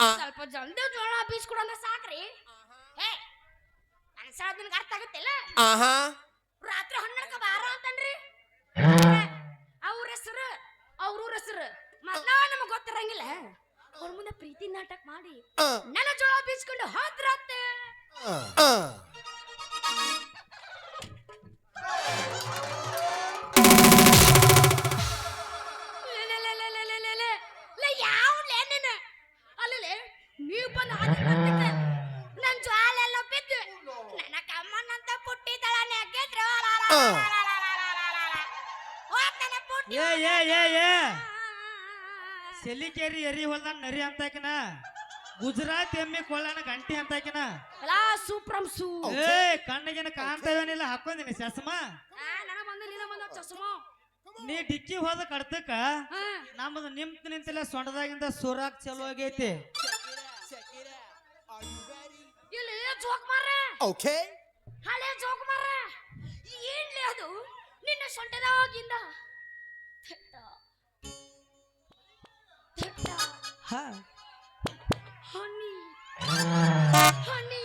ಸ್ವಲ್ಪ ಜಲ್ದಿ ಜೋಳ ಬೀಸ್ಕೊಡಂದ್ರೆ ಸಾಕ್ರಿ. ಹೇ ನನ್ನ ಸಾಲ ನಿನಗೆ ಅರ್ಥ ಆಗುತ್ತಿಲ್ಲ? ರಾತ್ರಿ 12ಕ್ಕೆ ಬಾರ ಅಂತನ್ರಿ. ಅವ್ರ ಹೆಸರು ಅವ್ರ ಹೆಸರು ಮೊದ್ಲ ನಮಗ್ ಗೊತ್ತಿರಂಗಿಲ್ಲ. ಅವ್ರ ಮುಂದೆ ಪ್ರೀತಿ ನಾಟಕ ಮಾಡಿ ನನ್ನ ಜೋಳ ಬೀಸ್ಕೊಂಡು ಹೋದ್ರತ್ತೆ. ನೀವು ಬಂದು ನನ್ನ ಜ್ವಾಲ ಎಲ್ಲ ಬಿದ್ದು ನನ್ನ ಕಮ್ಮನಂತ ಪುಟ್ಟಿದ್ದಳ ನೆಗೆದ್ರು. ಸೆಲಿಕೇರಿ ಎರಿ ಹೊಲ್ದಾಗ ನರಿ ಅಂತಾಕಿನ ಗುಜರಾತ್ ಎಮ್ಮಿ ಕೊಳ್ಳನ ಗಂಟಿ ಅಂತಾಕಿನ ಸೂಪ್ರಮ್ ಸೂ ಕಣ್ಣಿಗಿನ ಕಾಣ್ತಾವೇನಿಲ್ಲ ಹಾಕೊಂಡಿನಿ ಚಸ್ಮಾ. ನೀ ಡಿಕ್ಕಿ ಹೋದ ಕಡ್ತಕ್ಕ ನಮ್ಮದು ನಿಂತಿಲ್ಲ ಸೊಂಟದಾಗಿಂದ ಸುರಾಕ್ ಚಲೋ ಆಗೈತಿ. ಇಲ್ಲಿ ಜೋಕ್ ಮಾರ ಹಳೆ ಜೋಕ್ ಮಾರ ಏನ್ಲಿ ಅದು ನಿನ್ನ ಸೊಂಟದಾಗಿಂದ ಹನಿ ಹನಿ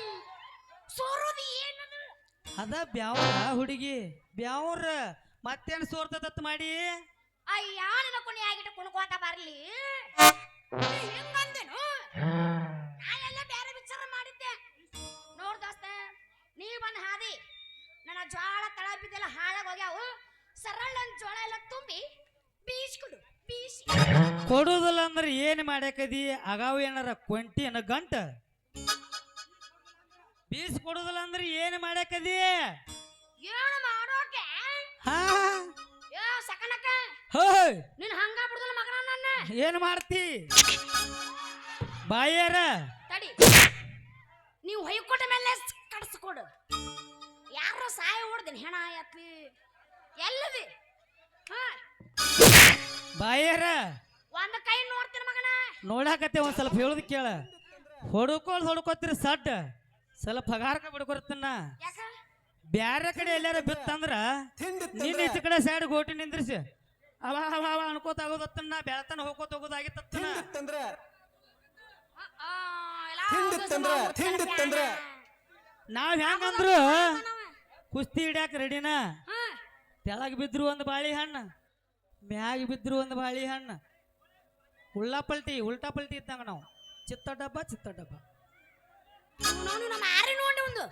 ಸೋರೋದು ಏನದು? ಅದ ಬ್ಯಾವ್ರ ಹುಡುಗಿ ಬ್ಯಾವ್ರ ಮತ್ತೇನ್ ಸೋರ್ತದತ್ ಮಾಡಿ. ಅಯ್ಯ ನನ್ನ ಕೊನೆ ಆಗಿಟ್ಟು ಕುಣ್ಕೋತ ಬರ್ಲಿ ಹೆಂಗಂದೇನು? ನಾನೆಲ್ಲ ಬೇರೆ ವಿಚಾರ ಮಾಡಿದ್ದೆ. ನೋಡ್ ದೋಸ್ತ, ನೀ ಬಂದ್ ಹಾದಿ ನನ್ನ ಜ್ವಾಳ ತಳ ಬಿದ್ದೆಲ್ಲ ಹಾಳಾಗ ಹೋಗ್ಯಾವು. ಸರಳ ನನ್ನ ಜೋಳ ಎಲ್ಲ ತುಂಬಿ ಬೀಸ್ಕೊಡು ಬೀಸಿ ಕೊಡುದಿಲ್ಲ ಅಂದ್ರೆ ಏನ್ ಮಾಡ್ಯಾಕದಿ? ಅಗಾವು ಏನಾರ ಕೊಂಟಿ ಅನ್ನ ಗಂಟ ಬೀಸ್ ಕೊಡುದಿಲ್ಲ ಅಂದ್ರೆ ಏನ್ ಮಾಡ್ಯಾಕದಿ? ಏನು ಮಾಡೋಕೆ ಸಕನಕ ನೀನ್ ಹಂಗ ಬಿಡುದಿಲ್ಲ ಮಗನ. ನನ್ನ ಏನ್ ಮಾಡ್ತಿ ಬಾಯರ ತಡಿ, ನೀವು ಹೊಯ್ಕೊಟ್ಟ ಮೇಲೆ ಕಡ್ಸ್ಕೊಡು. ಯಾರು ಸಾಯ ಹೊಡ್ದಿನ ಹೆಣ ಎತ್ಲಿ ಎಲ್ಲದಿ ಬಾಯರ ಒಂದ್ ಕೈ ನೋಡ್ತೀನಿ ಮಗನ. ನೋಡಾಕತ್ತೆ ಒಂದ್ ಸ್ವಲ್ಪ ಹೇಳುದ್ ಕೇಳ. ಹೊಡ್ಕೋತೀರಿ ಸಡ್ಡ ಸ್ವಲ್ಪ ಹಗಾರಕ ಬಿಡ್ಕೊರ್ತನ. ಬ್ಯಾರೆ ಕಡೆ ಎಲ್ಲಾರ ಬಿತ್ತಂದ್ರ ನಿನ್ನ ಈಚ ಕಡೆ ಸೈಡ್ ಗೋಟಿ ನಿಂದ್ರಿಸಿ ಅವ ಅವ ಅವ ಅನ್ಕೋತ ಆಗೋದತ್ತನ್ನ ಬೆಳತನ ಹೋಗೋತ ಹೋಗೋದಾಗಿತ್ತನ್ನ. ನಾವ್ ಹೆಂಗಂದ್ರು ಕುಸ್ತಿ ಹಿಡ್ಯಾಕ ರೆಡಿನ. ತೆಳಗ್ ಬಿದ್ರು ಒಂದು ಬಾಳಿ ಹಣ್ಣು, ಮ್ಯಾಗ ಬಿದ್ರು ಒಂದು ಬಾಳಿ ಹಣ್ಣು, ಉಲ್ಟಾ ಪಲ್ಟಿ ಇದ್ದಂಗ ನಾವು. ಚಿತ್ತ ಡಬ್ಬ ಒಂದು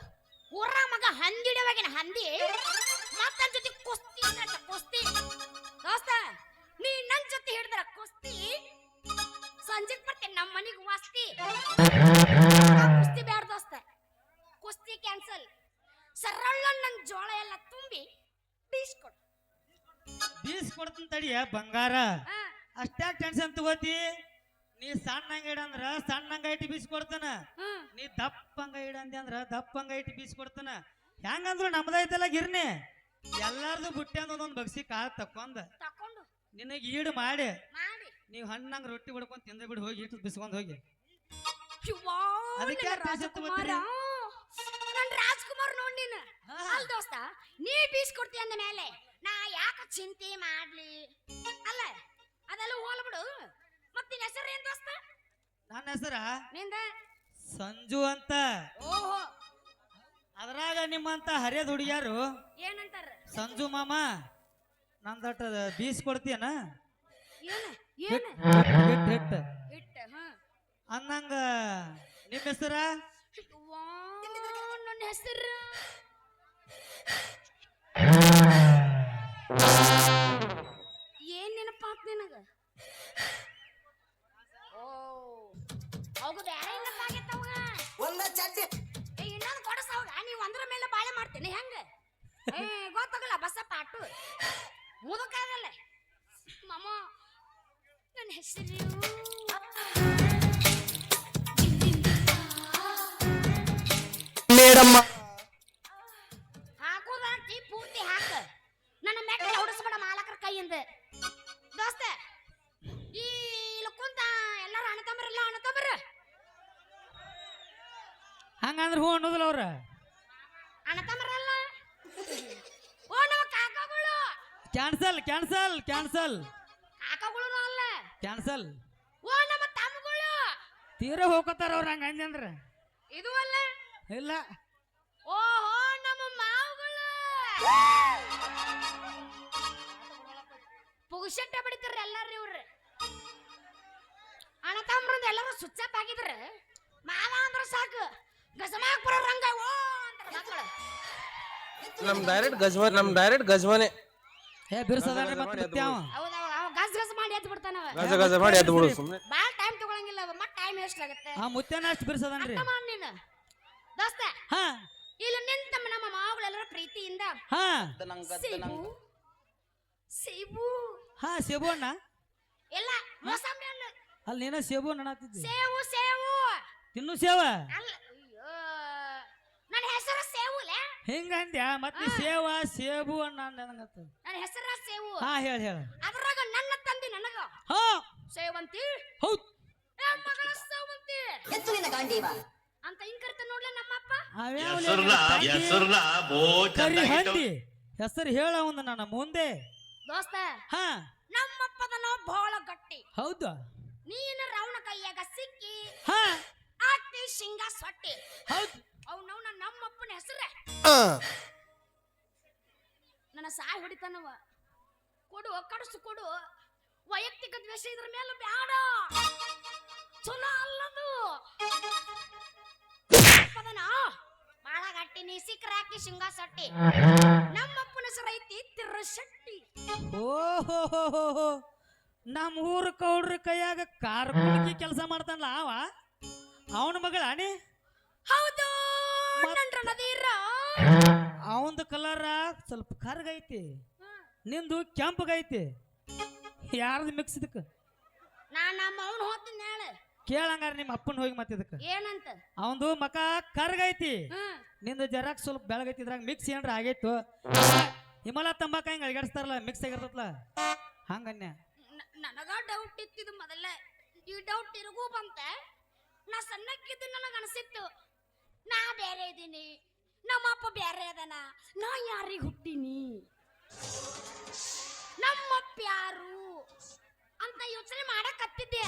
ಊರಾಗ ಮಗ ಹಂದಿಡವಾಗಿನ ಹಂದಿ ಮತ್ತನ್ ಜೊತೆ ಕುಸ್ತಿ ದೋಸ್ತ. ನೀ ನನ್ ಜೊತೆ ಹಿಡಿದ್ರ ಕುಸ್ತಿ ಸಂಜೆಗ್ ಬರ್ತೇನೆ ನಮ್ಮ ಮನಿಗ್ ವಸ್ತಿ. ಕುಸ್ತಿ ಬ್ಯಾಡ ದೋಸ್ತ, ಕುಸ್ತಿ ಕ್ಯಾನ್ಸಲ್. ಸರಳ ನನ್ ಜೋಳ ಎಲ್ಲ ತುಂಬಿ ಬೀಸ್ಕೊಡ್ತೀನಿ ತಡಿಯ ಬಂಗಾರ. ಅಷ್ಟ್ಯಾಕ್ ಟೆನ್ಷನ್ ತಗೋತಿ? ನೀ ಸಣ್ಣಂಗ ಇಡಂದ್ರ ಸಣ್ಣಂಗ ಐಟಿ ಬೀಸ್ಕೊಡ್ತಾನ, ನೀ ದಪ್ಪಂಗ ಇಡಂದಿ ಅಂದ್ರ ದಪ್ಪಂಗ ಐಟಿ ಬೀಸ್ಕೊಡ್ತಾನ. ಹೆಂಗಂದ್ರು ನಮ್ದೈತಲ್ಲ ಗಿರ್ನಿ ಎಲ್ಲಾರ್ದು ಬುಟ್ಟಿ ಅಂದ ಒಂದೊಂದ್ ಬಗ್ಸಿ ಕಾಳು ತಕ್ಕೊಂಡ ನಿನಗೆ ಈಡು ಮಾಡಿ ನೀವ್ ಹಣ್ಣಂಗ ರೊಟ್ಟಿ ಹೊಡ್ಕೊಂಡ್ ತಿಂದ ಬಿಡು. ಹೋಗಿ ಇಟ್ಟು ಬಿಸ್ಕೊಂಡ್ ಹೋಗಿ. ಅದಕ್ಕೆ ರಾಜ್ಕುಮಾರ್ ನೋಡಿನ ಅಲ್ ದೋಸ್ತ, ನೀ ಬೀಸ್ಕೊಡ್ತಿ ಅಂದ ಮೇಲೆ ನಾ ಯಾಕ ಚಿಂತೆ ಮಾಡ್ಲಿ? ಅಲ್ಲ ಅದೆಲ್ಲ ಹೋಲ್ಬಿಡು. ಮತ್ತಿನ ಹೆಸರು ಏನ್ ದೋಸ್ತ? ನನ್ನ ಹೆಸರ ನಿಂದ ಸಂಜು ಅಂತ. ಓಹೋ, ಅದ್ರಾಗ ನಿಮ್ಮಂತ ಹರಿಯದ ಹುಡುಗ್ಯಾರು ಏನಂತಾರ? ಸಂಜು ಮಾಮ ನಂದಟ ಬೀಸ್ ಕೊಡ್ತೀಯನ ಅನ್ನಂಗ. ನಿಮ್ಮ ಹೆಸರ? ನನ್ನ ಹೆಸರು ಏನ್ ನೆನಪಾತ್ ನಿನಗ? ಅವಾಗ ಬೇರೆ ನೆನಪಾಗಿತ್ತವಾಗ. ಇನ್ನೊಂದು ಕೊಡಸವಾಗ ನೀವು ಒಂದ್ರ ಮೇಲೆ ಬಾಳೆ ಮಾಡ್ತೀನಿ ಹೆಂಗ? ಗೊತ್ತಾಗಲ್ಲ ಬಸಪ್ಪ ಅಟ್ಟು ಮುದಕಾಗಲ್ಲ ಮಾಮ. ನನ್ನ ಹೆಸರು ಹಾಕೋದಾಂತಿ ಪೂರ್ತಿ ಹಾಕ. ನನ್ನ ಮೆಟ್ಟಲ ಹೊಡಿಸ್ಬೇಡ ಮಾಲಕರ ಕೈಯಿಂದ ದೋಸ್ತ. ಈ ಕುಂತ ಎಲ್ಲಾರು ಅಣ್ಣತಂಬರಲ್ಲ ಅಣ್ಣತಂಬರ ಹಂಗಂದ್ರ ಹೂ ಅನ್ನೋದಿಲ್ಲ ಅವ್ರ ಅಣ್ಣತಂಬರಲ್ಲ. ಓ ನಮ್ಮ ಕಾಕಗಳು ಕ್ಯಾನ್ಸಲ್ ಕಾಕಗಳು ಅಲ್ಲ ಕ್ಯಾನ್ಸಲ್. ಓ ನಮ್ಮ ತಮ್ಮಗಳು ತೀರ ಹೋಗ್ತಾರ ಅವ್ರ ಹಂಗ ಅಂದ್ರ ಇದು ಅಲ್ಲ ಇಲ್ಲ ಓಹೋ ನಮ್ಮ ಮಾವುಗಳು ಪುಗುಶೆಟ್ಟ ಬಿಡ್ತಾರ ಎಲ್ಲಾರು ಇವ್ರ ಅಣ್ಣ ತಮ್ಮರಂದ ಎಲ್ಲರೂ ಸ್ವಿಚ್ ಆಫ್ ಆಗಿದ್ರ ಮಾವ ಅಂದ್ರ ಸಾಕು ಗಸಮಾಕ್ಪುರ ರಂಗ ಓ ಅಂತಾರ ಮಕ್ಕಳು ನಮ್ ಡೈರೆಕ್ಟ್ ಗಜ್ಮನೆ ಏ ಬಿರ್ಸದಾನೆ ಮತ್ತೆ ಅವ ಹೌದು ಅವ ಗಸ್ ಗಸ್ ಮಾಡಿ ಎದ್ದು ಬಿಡ್ತಾನವ ಗಜ ಮಾಡಿ ಎದ್ದು ಬಿಡು ಸುಮ್ಮನೆ ಬಾಳ ಟೈಮ್ ತಗೊಳಂಗಿಲ್ಲ ಅವ ಮತ್ತೆ ಟೈಮ್ ವೇಸ್ಟ್ ಆಗುತ್ತೆ ಆ ಮುತ್ಯಾನ ಅಷ್ಟು ಬಿರ್ಸದಾನ್ರಿ ಅರ್ಥ ಮಾಡ್ ನೀನು ದೋಸ್ತ ಹಾ ಇಲ್ಲಿ ನಿಂತ ನಮ್ಮ ಮಾವುಗಳೆಲ್ಲರೂ ಪ್ರೀತಿಯಿಂದ ಹಾ ಸೇಬು ಸೇಬು ಹಾ ಸೇಬು ಅಣ್ಣ ಎಲ್ಲ ಮೋಸಂಬಿ ಹಣ್ಣು ಅಲ್ಲಿ ನೀನ ಸೇಬು ಅನ್ನತ್ತಿದ್ದಿ ಸೇವು ಸೇವು ತಿನ್ನು ಸೇವ ಅಲ್ಲ ಅಯ್ಯೋ ನನ್ನ ಹೆಸರು ಸೇವುಲೆ ಹಿಂಗ ಅಂದ್ಯಾ ಮತ್ತೆ ಸೇವ ಸೇಬು ಅಣ್ಣ ಅಂದಂಗತ್ತ ನನ್ನ ಹೆಸರ ಸೇವು ಹಾ ಹೇಳ ಅದ್ರಾಗ ನನ್ನ ತಂದಿ ನನಗ ಹಾ ಸೇವಂತಿ ಹೌದ್ ಮಗಳ ಸೇವಂತಿ ಎತ್ತುವಿನ ಗಾಂಡೀವ ಅಂತ ಹಿಂಗ್ ಕರಿತ ನೋಡ್ಲ ನಮ್ಮಪ್ಪ ಕರಿ ಹಂದಿ ಹೆಸರು ಹೇಳ ಒಂದು ನನ್ನ ಮುಂದೆ ದೋಸ್ತ ಹಾ ನಮ್ಮಪ್ಪದನ ಬಹಳ ಗಟ್ಟಿ ಹೌದಾ ನೀನು ರಾವಣ ಕೈಯಾಗ ಸಿಕ್ಕಿ ಹಾ ಆಗ್ತಿ ಶಿಂಗ ಸೊಟ್ಟಿ ಹೌದ್ ಅವನು ನಮ್ಮಪ್ಪನ ಹೆಸರೇ ನನ್ನ ಸಾಯ್ ಹೊಡಿತಾನವ ಕೊಡು ಕಡಸು ಕೊಡು ವೈಯಕ್ತಿಕ ದ್ವೇಷ ಇದ್ರ ಮೇಲೆ ಬ್ಯಾಡ ಚಲೋ ಅಲ್ಲದು ಪದನ ಬಾಳ ಗಟ್ಟಿ ನೀ ಸಿಕ್ರಾಕಿ ಶಿಂಗ ಸಟ್ಟಿ ನಮ್ಮಪ್ಪನ ಹೆಸರು ಐತಿ ತಿರ್ರಶೆಟ್ಟಿ ಓಹೋ ನಮ್ಮ ಊರ ಕೌಡ್ರ ಕೈಯಾಗ ಕಾರ್ ಕುಣಿಕೆ ಕೆಲಸ ಮಾಡ್ತಾನಲ್ಲ ಅವನ ಮಗಳ ಅಣಿ ಹೌದು ನಂದ್ರ ನದೀರ ಅವಂದು ಕಲರ ಸ್ವಲ್ಪ ಕರ್ಗೈತಿ ನಿಂದು ಕೆಂಪಗೈತಿ ಯಾರ್ದು ಮಿಕ್ಸ್ ಇದಕ್ಕ ನಮ್ಮ ಅವನು ಹೋಗ್ತೀನಿ ಹೇಳ ಕೇಳಂಗಾರ ನಿಮ್ಮ ಅಪ್ಪನ ಹೋಗಿ ಮತ್ತೆ ಇದಕ್ಕ ಏನಂತ ಅವಂದು ಮಕ ಕರ್ಗೈತಿ ನಿಂದು ಜರಾಕ್ ಸ್ವಲ್ಪ ಬೆಳಗೈತಿ ಇದ್ರಾಗ ಮಿಕ್ಸ್ ಏನ್ರ ಆಗೈತು ಹಿಮಾಲ ತಂಬಾಕ ಹಿಂಗ ಅಳಗಾಡಿಸ್ತಾರಲ್ಲ ಮಿಕ್ಸ್ ಆಗಿರ್ತತ್ಲ ಹಂಗನ್ಯ ನನಗ ಡೌಟ್ ಇತ್ತಿದು ಮೊದಲೇ ಈ ಡೌಟ್ ಇರಗೂ ಬಂತ ನಾ ಸಣ್ಣಕ್ಕಿದ್ದು ನನಗ ಅನಿಸಿತ್ತು ನಾ ಬೇರೆ ಇದೀನಿ ನಮ್ಮಪ್ಪ ಬೇರೆ ಅದನ ನಾ ಯಾರಿಗೆ ಹುಟ್ಟಿನಿ ನಮ್ಮಪ್ಪ ಯಾರು ಅಂತ ಯೋಚನೆ ಮಾಡಕತ್ತಿದ್ದೆ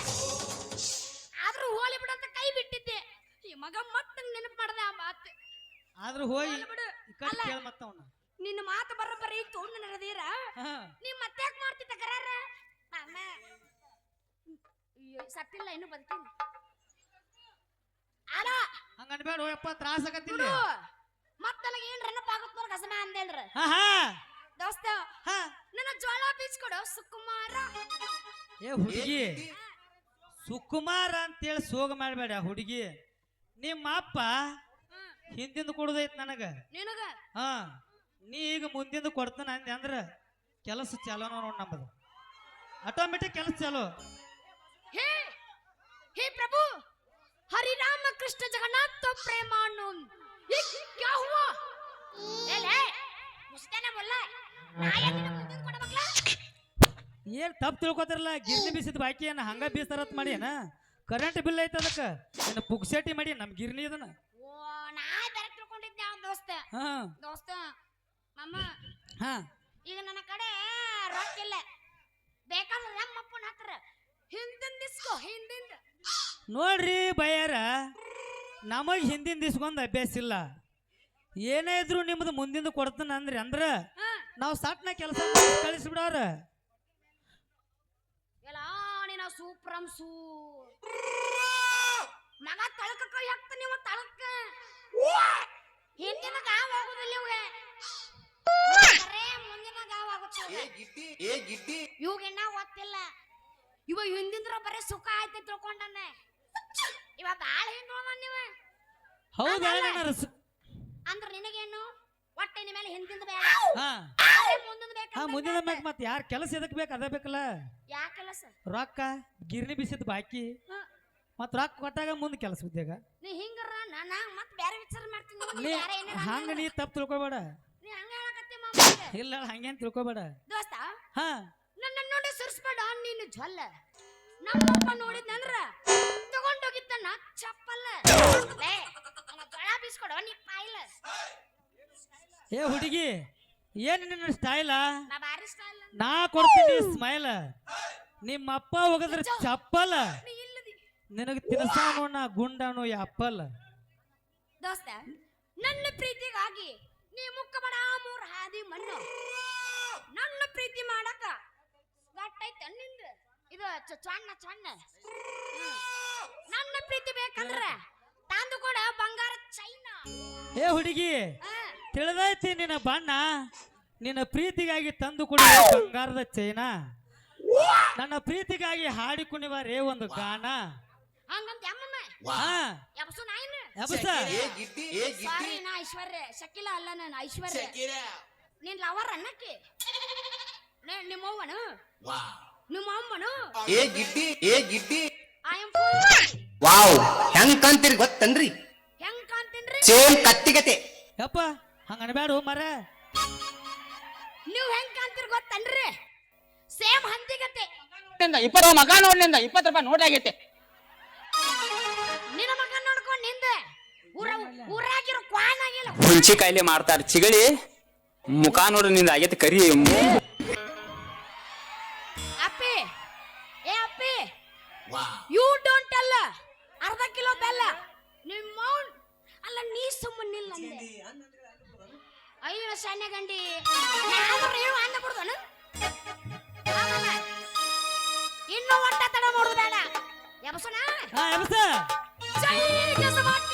ಆದ್ರೂ ಹೋಲಿ ಬಿಡಂತ ಕೈ ಬಿಟ್ಟಿದ್ದೆ ಈ ಮಗ ಮತ್ತೆ ನೆನಪು ಮಾಡ್ದೆ ಆ ಮಾತು ಆದ್ರೂ ಹೋಗಿ ಹೋಗ್ಲಿ ಬಿಡು. ಕೇಳ ಮತ್ತ ಅವನ ನಿನ್ನ ಮಾತು ಬರೋಬ್ಬರಿ ಇತ್ತು ನಡೆದೀರ ನೀವ್ ಮತ್ತೆ ಯಾಕೆ ಮಾಡ್ತಿದ್ದ ಕರಾರ ಮಾಮ ಸತ್ತಿಲ್ಲ ಇನ್ನು ಬದುಕಿನಿ ಅಲ್ಲ ಹಂಗ ಅನ್ಬೇಡ ಹೋಯಪ್ಪ ತ್ರಾಸ ಆಗತ್ತಿಲ್ಲ ಮತ್ತ ನನಗೆ ಏನ್ ನೆನಪ ಆಗುತ್ತ ನೋಡ್ ಕಸಮ ಅಂದೇಳ್ರ ದೋಸ್ತ ನನ್ನ ಜೋಳ ಬೀಚ್ ಕೊಡು ಸುಕುಮಾರ ಏ ಹುಡುಗಿ ಸುಕುಮಾರ ಅಂತೇಳಿ ಸೋಗ ಮಾಡಬೇಡ ಹುಡುಗಿ ನಿಮ್ಮ ಅಪ್ಪ ಹಿಂದಿಂದ ಕೊಡುದೈತ್ ನನಗ ನಿನಗ ಹಾ ನೀ ಈಗ ಮುಂದಿಂದ ಕೊಡ್ತಾನ ಅಂದೆ ಅಂದ್ರ ಕೆಲಸ ಚಾಲೋ ನೋಡ್ ನಮ್ಮದು ಆಟೋಮೆಟಿಕ್ ಕೆಲಸ ಚಾಲೋ ಹೇ ಹೇ ಪ್ರಭು हरि राम कृष्ण जगन्नाथ तो प्रेमानंद ये क्या हुआ ए ले मुझसे ना बोला ನಾಯ ನಿನ್ನ ಮುಂದಿನ ಕೊಡಬೇಕಲ್ಲ ಏನ್ ತಪ್ಪು ತಿಳ್ಕೊತಿರಲ್ಲ ಗಿರ್ನಿ ಬೀಸಿದ ಬಾಕಿ ಏನ ಹಂಗ ಬೀಸ್ತಾರತ್ ಮಾಡಿ ಏನ ಕರೆಂಟ್ ಬಿಲ್ ಐತ ಅದಕ್ಕ ಏನ ಪುಕ್ಸೇಟಿ ಮಾಡಿ ನಮ್ ಗಿರ್ನಿ ಇದನ್ನ ಓ ನಾ ಬೇರೆ ತಿಳ್ಕೊಂಡಿದ್ದೆ ಅವ್ನ ದೋಸ್ತ ಮಮ್ಮ ಹಾ ಈಗ ನನ್ನ ಕಡೆ ರೊಕ್ಕ ಇಲ್ಲ ಬೇಕಾದ್ರೆ ನಮ್ಮಪ್ಪನ ಹತ್ರ ಹಿಂದಿಂದ ಇಸ್ಕೋ ಹಿಂದಿಂದ ನೋಡ್ರಿ ಬಯ್ಯಾರ ನಮಗ್ ಹಿಂದಿನ ದಿಸ್ಕೊಂಡ್ ಅಭ್ಯಾಸ ಇಲ್ಲ ಏನೇ ಇದ್ರು ನಿಮ್ದು ಮುಂದಿಂದ ಕೊಡ್ತಾನ ಅಂದ್ರಿ ಅಂದ್ರ ನಾವು ಸಟ್ನ ಕೆಲಸ ಕಳಿಸ್ಬಿಡವ್ರ ಎಲ್ಲ ನೀನ ಸೂಪ್ರಂ ಸೂ ಮಗ ತಳಕ ಕೈ ಹಾಕ್ತ ನೀವು ತಳಕ ಹಿಂದಿನ ಗಾವ ಆಗೋದಿಲ್ಲ ಇವ್ಗೆ ಬರೇ ಮುಂದಿನ ಗಾವ ಆಗುತ್ತೆ ಇವ್ಗೆನ್ನ ಗೊತ್ತಿಲ್ಲ ಇವ ಹಿಂದಿಂದ್ರ ಬರೇ ಸುಖ ಆಯ್ತು ತಿಳ್ಕೊಂಡನೆ ಇವ ಬಾಳ ಹಿಂದೋದ ನೀವ ಹೌದಾ ಅಂದ್ರ ನಿನಗೇನು ಹೊಟ್ಟೆ ಮೇಲೆ ಹಿಂದಿಂದ ಬೇಡ ಹಾ ಮುಂದಿನ ಹಾ ಮುಂದಿನ ಬೇಕು ಮತ್ತೆ ಯಾರ ಕೆಲಸ ಎದಕ್ ಬೇಕು ಅದ ಬೇಕಲ್ಲ ಯಾ ಕೆಲಸ ರೊಕ್ಕ ಗಿರ್ನಿ ಬಿಸಿದ ಬಾಕಿ ಮತ್ ರೊಕ್ಕ ಕೊಟ್ಟಾಗ ಮುಂದೆ ಕೆಲಸ ಉದ್ಯೋಗ ನೀ ಹಿಂಗರ ನಾನ ಮತ್ ಬೇರೆ ವಿಚಾರ ಮಾಡ್ತೀನಿ ನೀ ಹಂಗ ನೀ ತಪ್ಪು ತಿಳ್ಕೊಬೇಡ ನೀ ಹಂಗ ಹೇಳಕತ್ತಿ ಮಾಮ ಇಲ್ಲ ಹಂಗೇನ್ ತಿಳ್ಕೊಬೇಡ ದೋಸ್ತ ಹಾ ನನ್ನ ನೋಡಿ ಸುರ್ಸ್ಬೇಡ ನೀನು ಜ್ವಲ್ಲ ನಮ್ಮಪ್ಪ ನೋಡಿದ್ನಂದ್ರ ತಗೊಂಡೋಗಿದ್ದನ್ನ ಚಪ್ಪಲ್ಲ ಲೇ ನನ್ನ ಜೊಳ ಬೀಸ್ಕೊಡೋ ನೀ ಪಾಯಿಲ ಏ ಹುಡುಗಿ ಏನ್ ನಿನ್ನ ಸ್ಟೈಲ ನಾ ಬಾರಿ ಸ್ಟೈಲ್ ನಾ ಕೊಡ್ತೀನಿ ಸ್ಮೈಲ್ ನಿಮ್ಮ ಅಪ್ಪ ಹೋಗದ್ರ ಚಪ್ಪಲ ನೀ ಇಲ್ಲದಿ ನಿನಗೆ ತಿನ್ಸಾನು ನಾ ಗುಂಡಾನು ಆಪಲ್. ದೋಸ್ತ ನನ್ನ ಪ್ರೀತಿಗಾಗಿ ನೀ ಮುಕ್ಕ ಬಡ ಮೂರ್ ಹಾದಿ ಮಣ್ಣು. ನನ್ನ ಪ್ರೀತಿ ಮಾಡಕ ಗಟ್ಟೈತ ನಿಂದ ಇದು ಚಣ್ಣ ಚಣ್ಣ. ನನ್ನ ಪ್ರೀತಿ ಬೇಕಂದ್ರೆ ತಂದು ಕೊಡ ಬಂಗಾರ ಚೈನಾ. ಏ ಹುಡುಗಿ, ತಿಳಿದೈತಿ ನಿನ್ನ ಬಣ್ಣ. ನಿನ್ನ ಪ್ರೀತಿಗಾಗಿ ತಂದು ಕೊಡುವ ಬಂಗಾರದ ಚೈನಾ, ನನ್ನ ಪ್ರೀತಿಗಾಗಿ ಹಾಡಿ ಕುಣಿವಾರೇ ಒಂದು ಗಾನ. ಹಂಗಂತ ಅಮ್ಮಮ್ಮ ಎಬ್ಸು ನಾಯಿನ ಎಬಸ. ಸಾರಿ, ನಾ ಐಶ್ವರ್ಯ ಶಕಿಲ ಅಲ್ಲ, ನಾನು ಐಶ್ವರ್ಯ. ನಿನ್ ಲವರ್ ಅನ್ನಕ್ಕೆ ನಿಮ್ಮವ್ವನು ನಿಮ್ಮ ಅಮ್ಮನು ಐ ಆಮ್ ವಾವ್, ಹೆಂಗ್ ಕಾಣ್ತೀರಿ ಗೊತ್ತನ್ರಿ? ಹೆಂಗ್ ಕಾಣ್ತೀನ್ರಿ? ಸೇಮ್ ಕತ್ತಿಗತೆ. ಯಪ್ಪ ಹಂಗ ಅನ್ಬ್ಯಾಡು ಮರ. ನೀವ್ ಹೆಂಗ್ ಕಾಣ್ತೀರಿ ಗೊತ್ತನ್ರಿ? ಸೇಮ್ ಹಂದಿಗತೆ. 20 ಮಗ ನೋಡ್ಲಿಂದ 20 ರೂಪಾಯಿ ನೋಟ್ ಆಗೈತೆ. ನಿನ್ನ ಮಗ ನೋಡ್ಕೊಂಡ್ ನಿಂದ ಊರಾಗಿರೋ ಕ್ವಾನ್ ಆಗಿಲ್ಲ. ಹುಂಚಿ ಕಾಯಿಲೆ ಮಾಡ್ತಾರ ಚಿಗಳಿ ಮುಖ ನೋಡ್ರಿ ನಿಂದ ಆಗೈತೆ ಕರಿ. ಅಪ್ಪಿ ಏ ಅಪ್ಪಿ, ಯು ಡೋಂಟ್ ಟೆಲ್. ಅರ್ಧ ಕಿಲೋ ಬೆಲ್ಲ ನಿಮ್ಮ ಅಲ್ಲ, ನೀ ಸುಮ್ಮನಿಲ್ಲ ಅಂದೆ. ಅಯ್ಯೋ ಶಾನ್ಯ ಗಂಡಿ, ಯಾವ್ದಾರು ಹೇಳು ಅಂದ ಬಿಡುದನು. ಇನ್ನು ಒಟ್ಟ ತಡ ಮಾಡೋದು ಬೇಡ. ಎಬಸೋಣ ಎಬಸ. ಜೈ ಗಸಮಾಟಿ.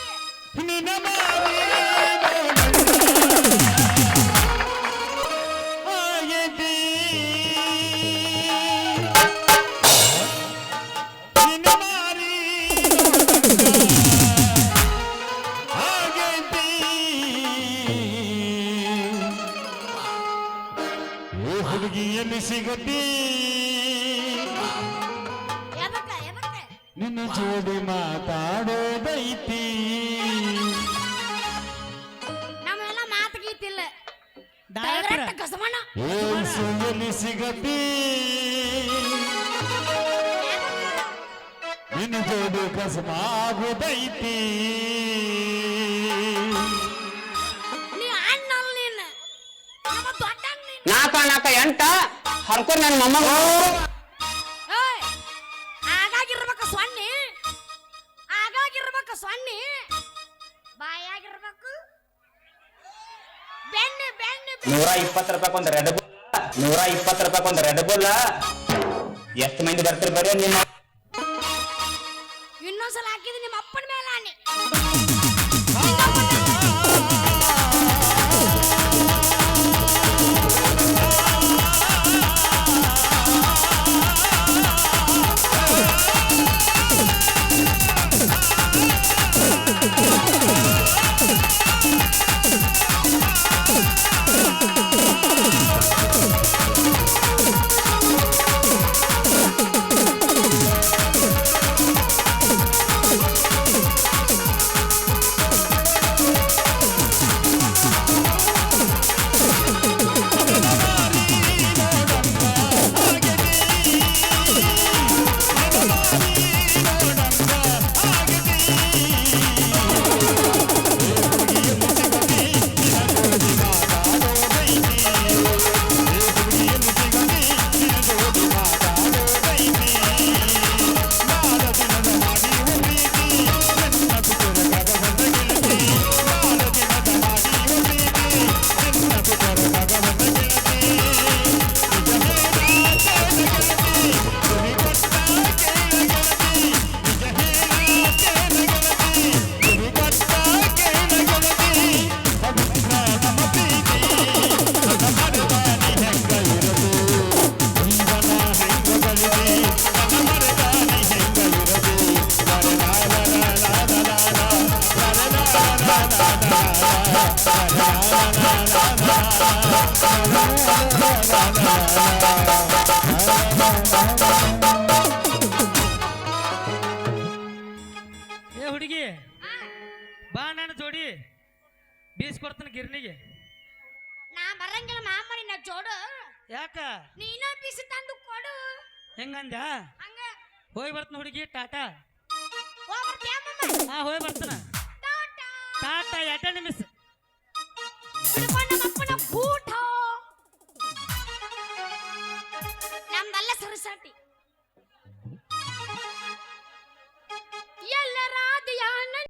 ಹುಡುಗಿಯಲ್ಲಿ ಸಿಗತಿ ಎದಕ್ಕ ಎದಕ್ಕ ನಿನ್ನ ಜೋಡಿ ಮಾತಾಡೋದೈತಿ. ನಮ್ಮೆಲ್ಲ ಮಾತು ಗೀತಿಲ್ಲ. ಡಾಕ್ಟ್ರ ಕಸಮಣ್ಣ ಏಸು ಸಿಗತಿ ನಿನ್ನ ಜೋಡಿ ಕಸಮಾಗೋದೈತಿ. ನೀ ಅಣ್ಣಲ್ಲ, ನೀನು ನಮ್ಮ ದೊಡ್ಡ ನೀನು. 4 8 ಹರ್ಕೊಂಡ್ ನನ್ನ ಮೊಮ್ಮಗ. ಆಗಾಗಿರ್ಬೇಕು ಸೊನ್ನಿ, ಆಗಾಗಿರ್ಬೇಕು ಸೊನ್ನಿ, ಬಾಯಾಗಿರ್ಬೇಕು ಬೆಣ್ಣೆ ಬೆಣ್ಣೆ. 120 ರೂಪಾಯಿ ಒಂದು ರೆಡ್ ಬುಲ್, 120 ರೂಪಾಯಿ ಒಂದು ರೆಡ್ ಬುಲ್. ಎಷ್ಟು ಮಂದಿ ಬರ್ತೀರಿ ಬರ್ರಿ ನಿಮ್ಮ. ಇನ್ನೊಂದ್ಸಲ ಹಾಕಿದ್ರೆ ನಿಮ್ಮ ಅಪ್ಪನ ಮೇಲೆ ಆನೆ. ಏ ಹುಡುಗಿ, ಬಾ ನನ್ನ ಜೋಡಿ ಬೀಸ್ಕೊಡ್ತಾನೆ ಗಿರ್ನಿಗೆ. ನಾ ಬರಂಗಿಲ್ಲ ಮಾಮಡಿ, ನಾ ಜೋಡು. ಯಾಕ ನೀನ ಬೀಸಿ ತಂದು ಕೊಡು. ಹೆಂಗಂದ? ಹಂಗ ಹೋಗಿ ಬರ್ತಾನ ಹುಡುಗಿ. ಟಾಟಾ. ಹೋಗ್ಬರ್ತೀಯ ಮಾಮ? ಹಾ ಹೋಗಿ ಬರ್ತಾನ. ಟಾಟಾ. ಟಾಟಾ. 2 ನಿಮಿಷ. ಹಿಡ್ಕೊಂಡು ನಮ್ಮಪ್ಪನ ಗೂಟ. ನಮ್ದಲ್ಲ ಸರಸಾಟಿ.